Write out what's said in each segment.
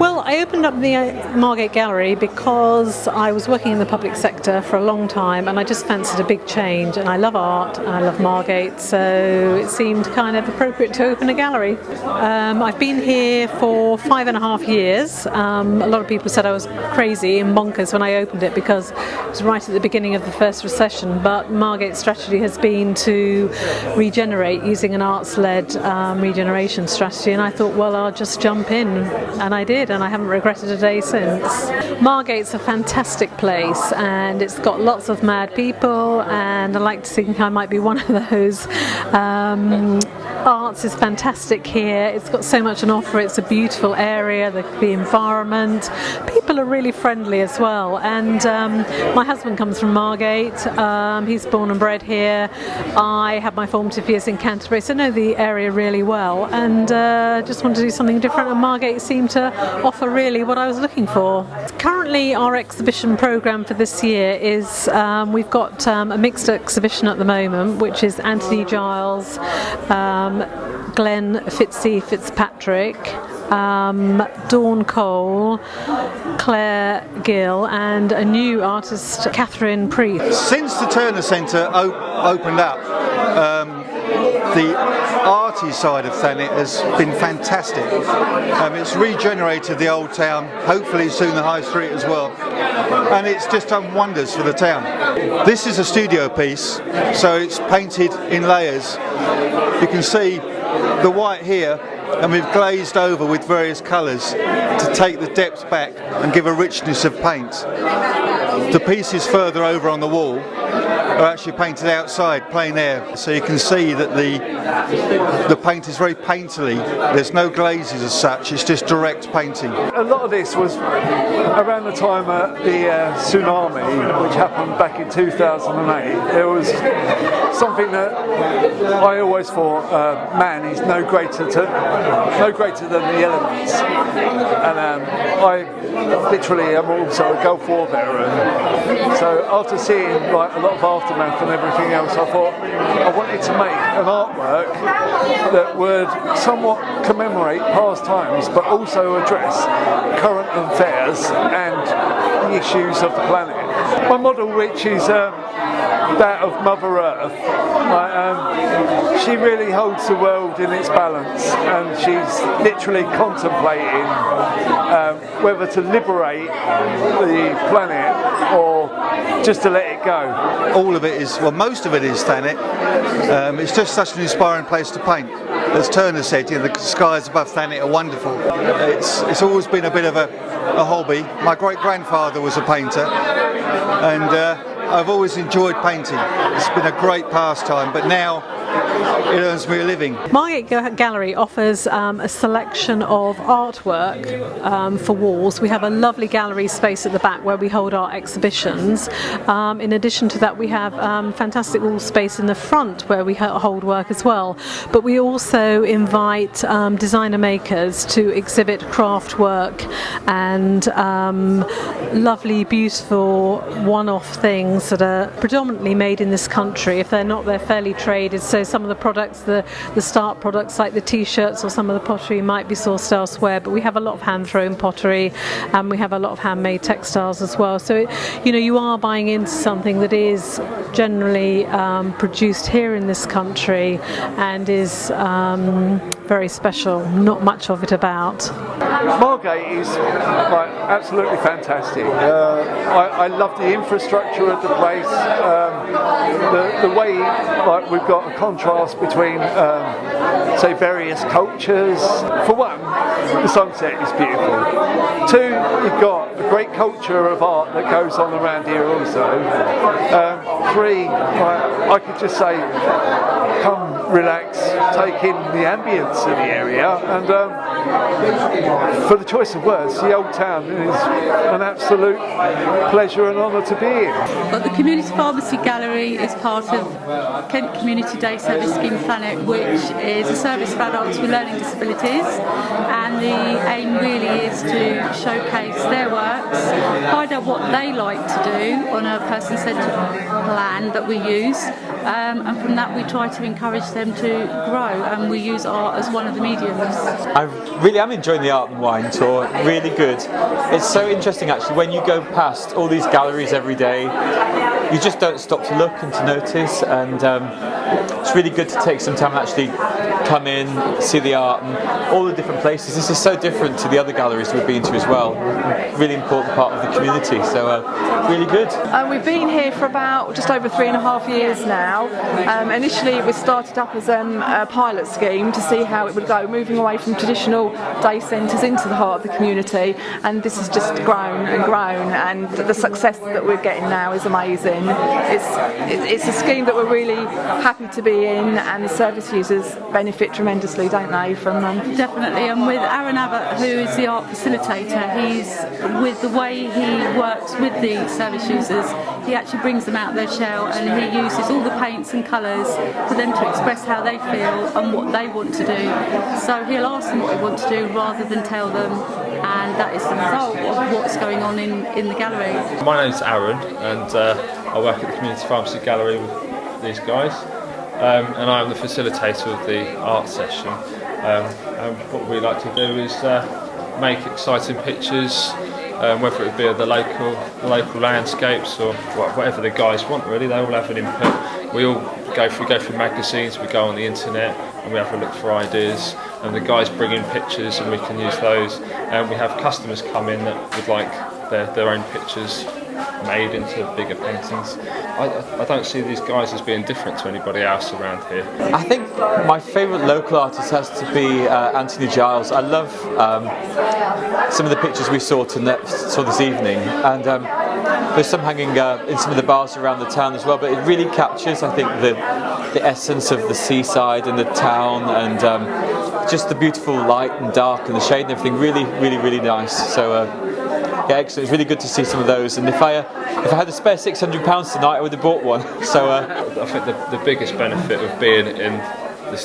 Well, I opened up the Margate Gallery because I was working in the public sector for a long time and I just fancied a big change, and I love art and I love Margate, so it seemed kind of appropriate to open a gallery. I've been here for 5.5 years. A lot of people said I was crazy and bonkers when I opened it because it was right at the beginning of the first recession, but Margate's strategy has been to regenerate using an arts-led regeneration strategy, and I thought, well, I'll just jump in, and I did, and I haven't regretted a day since. Margate's a fantastic place and it's got lots of mad people, and I like to think I might be one of those. Arts is fantastic here. It's got so much on offer. It's a beautiful area, the environment. People are really friendly as well, and my husband comes from Margate. He's born and bred here. I had my formative years in Canterbury, so I know the area really well, and just wanted to do something different, and Margate seemed to offer really what I was looking for. Currently our exhibition programme for this year is we've got a mixed exhibition at the moment, which is Anthony Giles, Glenn Fitzpatrick, Dawn Cole, Claire Gill, and a new artist, Catherine Priest. Since the Turner Centre opened up, the arty side of Thanet has been fantastic. It's regenerated the old town, hopefully soon the High Street as well, and it's just done wonders for the town. This is a studio piece, so it's painted in layers. You can see the white here, and we've glazed over with various colours to take the depth back and give a richness of paint. The pieces further over on the wall are actually painted outside, plein air, so you can see that the paint is very painterly. There's no glazes as such, it's just direct painting. A lot of this was around the time of the tsunami, which happened back in 2008. There was something that I always thought, man is no greater than the elements, and I literally am also a Gulf War veteran, so after seeing like a lot of aftermath and everything else, I thought I wanted to make an artwork that would somewhat commemorate past times but also address current affairs and the issues of the planet. My model, which is that of Mother Earth, she really holds the world in its balance, and she's literally contemplating whether to liberate the planet or just to let it go. All of it is, well, most of it is Thanet. It's just such an inspiring place to paint. As Turner said, the skies above Thanet are wonderful. It's always been a bit of a hobby. My great-grandfather was a painter, and I've always enjoyed painting. It's been a great pastime, but now it earns me a living. Margate Gallery offers a selection of artwork for walls. We have a lovely gallery space at the back where we hold our exhibitions. In addition to that, we have fantastic wall space in the front where we hold work as well. But we also invite designer makers to exhibit craft work and lovely, beautiful, one-off things that are predominantly made in this country. If they're not, they're fairly traded. So some of the products, the start products like the t-shirts or some of the pottery might be sourced elsewhere, but we have a lot of hand-thrown pottery and we have a lot of handmade textiles as well. So you are buying into something that is generally produced here in this country and is very special, not much of it about. Margate is absolutely fantastic. I love the infrastructure of the place, the way we've got a contrast between say various cultures. For one, the sunset is beautiful. Two, you've got a great culture of art that goes on around here also. Three, I could just say come relax, take in the ambience of the area, and for the choice of words, the old town is an absolute pleasure and honour to be in. But the Community Pharmacy Gallery is part of Kent Community Day Service Scheme Thanet, which is a service for adults with learning disabilities, and the aim really is to showcase their works, find out what they like to do on a person-centred plan that we use, and from that we try to encourage them to grow, and we use art as one of the mediums. I really am enjoying the Art and Wine Tour, really good. It's so interesting actually, when you go past all these galleries every day, you just don't stop to look and to notice, and it's really good to take some time and actually come in, see the art and all the different places. This is so different to the other galleries we've been to as well. Really important part of the community, so really good. We've been here for about just over 3.5 years now. Initially it was started up as a pilot scheme to see how it would go, moving away from traditional day centres into the heart of the community, and this has just grown and grown, and the success that we're getting now is amazing. It's a scheme that we're really happy to be in, and the service users benefit tremendously, don't they, from them? Definitely, and with Aaron Abbott, who is the art facilitator, he's, with the way he works with the service users, he actually brings them out their shell, and he uses all the paints and colours for them to express how they feel and what they want to do. So he'll ask them what they want to do rather than tell them, and that is the result of what's going on in the gallery. My name's Aaron, and I work at the Community Pharmacy Gallery with these guys, and I'm the facilitator of the art session. And what we like to do is make exciting pictures, whether it be of the local landscapes or whatever the guys want. Really, they all have an input. We all go through magazines, we go on the internet, and we have a look for ideas. And the guys bring in pictures, and we can use those. And we have customers come in that would like their own pictures made into bigger paintings. I don't see these guys as being different to anybody else around here. I think my favourite local artist has to be Anthony Giles. I love some of the pictures we saw this evening, and there's some hanging in some of the bars around the town as well, but it really captures, I think, the essence of the seaside and the town, and just the beautiful light and dark and the shade and everything. Really, really, really nice. So yeah, excellent. It's really good to see some of those, and if I had to spare £600 tonight, I would have bought one. So I think the biggest benefit of being in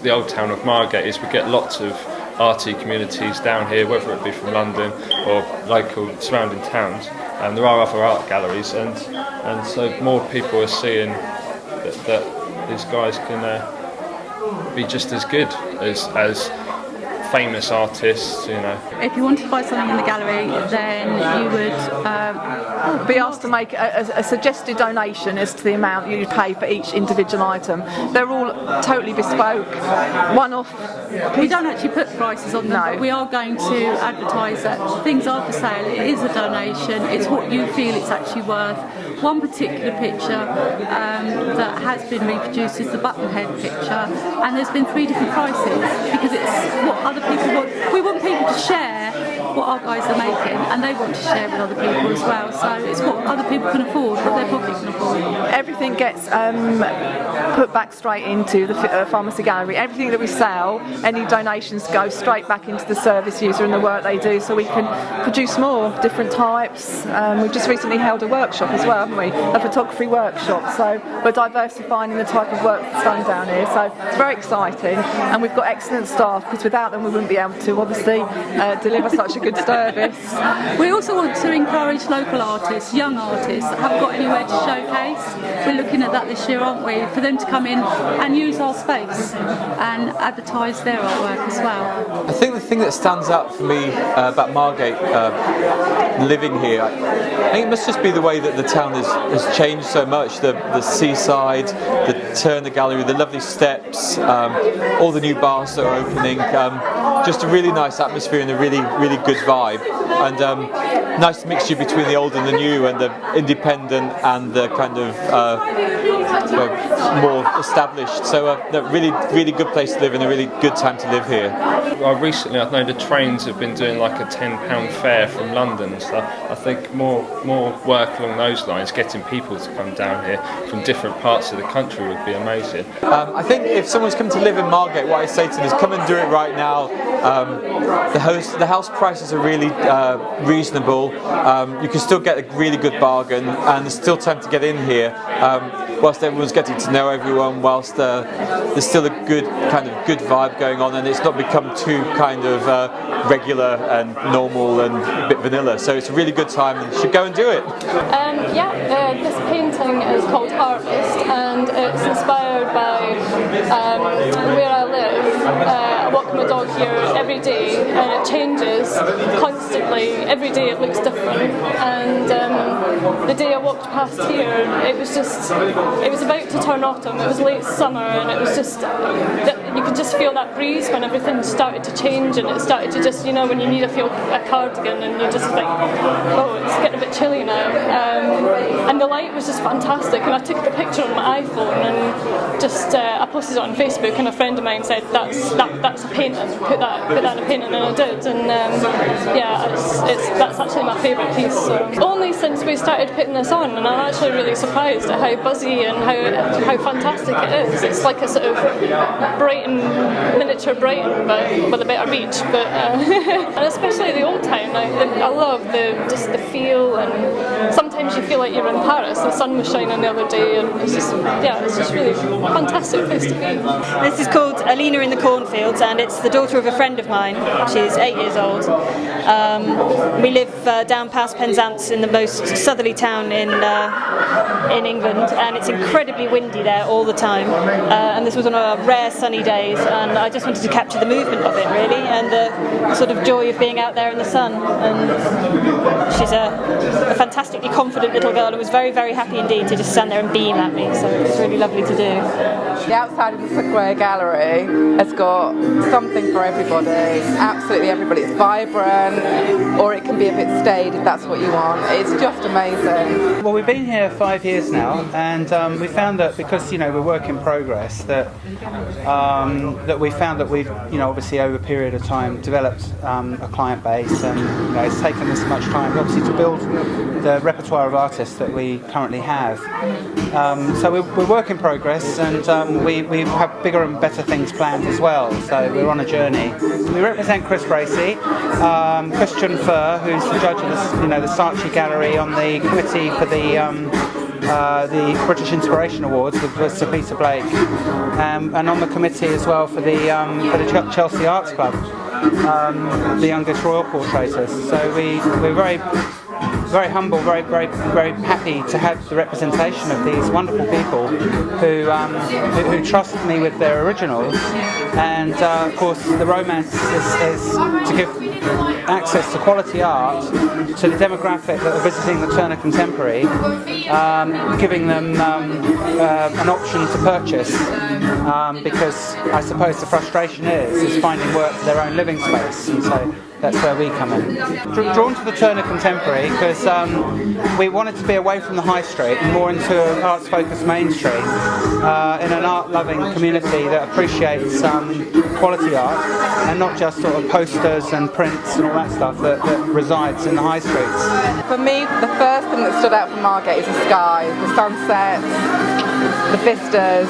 the old town of Margate is we get lots of arty communities down here, whether it be from London or local surrounding towns, and there are other art galleries, and so more people are seeing that these guys can be just as good as famous artists, you know. If you wanted to buy something in the gallery, then you would be asked to make a suggested donation as to the amount you pay for each individual item. They're all totally bespoke, one-off. We don't actually put prices on them, No. but we are going to advertise that things are for sale. It is a donation. It's what you feel it's actually worth. One particular picture that has been reproduced is the Buttonhead picture, and there's been 3 different prices because it's what other people want. We want people to share what our guys are making, and they want to share with other people as well. So it's what other people can afford, what their pocket can afford. Everything gets put back straight into the pharmacy gallery. Everything that we sell, any donations go straight back into the service user and the work they do, so we can produce more different types. We've just recently held a workshop as well, haven't we? A photography workshop. So we're diversifying in the type of work that's done down here. So it's very exciting, and we've got excellent staff, because without them we wouldn't be able to obviously deliver such a good service. We also want to encourage local artists, young artists that haven't got anywhere to showcase. We're looking at that this year, aren't we? For them to come in and use our space and advertise their artwork as well. I think the thing that stands out for me about Margate, living here, I think it must just be the way that the town has changed so much. The seaside, the Turner Gallery, the lovely steps, all the new bars that are opening, just a really nice atmosphere and a really, really good vibe, and nice mixture between the old and the new, and the independent and the kind of more established. So a really, really good place to live and a really good time to live here. Recently, I know the trains have been doing like a £10 fare from London, so I think more work along those lines, getting people to come down here from different parts of the country would be amazing. I think if someone's come to live in Margate, what I say to them is come and do it right now. The house prices are really reasonable. You can still get a really good bargain, and there's still time to get in here. Whilst everyone's getting to know everyone, whilst there's still a good vibe going on, and it's not become too kind of regular and normal and a bit vanilla. So it's a really good time, and you should go and do it. This painting is called Harvest, and it's inspired by where I live. I walk my dog here every day, and it changes constantly. Every day it looks different. And the day I walked past here, it was about to turn autumn. It was late summer, and it was just, you could just feel that breeze when everything started to change, and it started to just, you know, when you need a cardigan, and you just think, oh, it's getting a bit chilly now. And the light was just fantastic, and I took the picture on my iPhone and just I posted it on Facebook, and a friend of mine said that's a painting, put that in a painting, and I did, and yeah, that's actually my favourite piece. So. Only since we started putting this on, and I'm actually really surprised at how buzzy and how fantastic it is. It's like a sort of Brighton, miniature Brighton, but with a better beach. But and especially the old town, I love just the feel, and sometimes you feel like you're in Paris. The sun was shining the other day, and it's just really a fantastic place to be. This is called Alina in the Cornfields, and it's the daughter of a friend of mine. She's 8 years old. We live down past Penzance in the most southerly town in England, and it's incredibly windy there all the time. And this was one of our rare sunny days, and I just wanted to capture the movement of it really, and the sort of joy of being out there in the sun. And she's a fantastically confident little girl, and was very, very happy indeed to just stand there and beam at me. So it was really lovely to do. The outside of the Square Gallery has got something for everybody, absolutely everybody. It's vibrant, or it can be a bit staid if that's what you want. It's just amazing. Well, we've been here 5 years now, and we found that because we're work in progress, that we found that we've obviously over a period of time developed a client base, and it's taken us much time obviously to build the repertoire of artists that we currently have. So we're work in progress, and we have bigger and better things planned as well. So we're on a journey. We represent Chris Bracey, Christian Furr, who's the judge of the Saatchi Gallery on the committee for the British Inspiration Awards with Sir Peter Blake, and on the committee as well for the Chelsea Arts Club, the youngest royal portraitist. So we're very humble, very, very, very happy to have the representation of these wonderful people who trust me with their originals. And of course, the romance is to give access to quality art to the demographic that are visiting the Turner Contemporary, giving them an option to purchase, because I suppose the frustration is finding work for their own living space, and so that's where we come in. Drawn to the Turner Contemporary because we wanted to be away from the high street and more into an arts-focused Main Street, in an art-loving community that appreciates quality art, and not just sort of posters and prints and all that stuff that resides in the high streets. For me, the first thing that stood out from Margate is the sky, the sunsets, the vistas,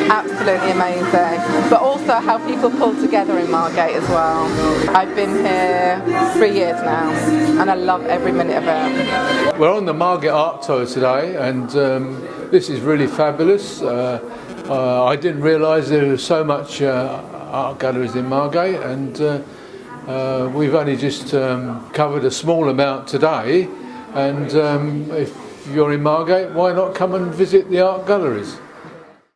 absolutely amazing. But also how people pull together in Margate as well. I've been here 3 years now, and I love every minute of it. We're on the Margate Art Tour today, and this is really fabulous. I didn't realise there was so much art galleries in Margate, and we've only just covered a small amount today, and if you're in Margate, why not come and visit the art galleries?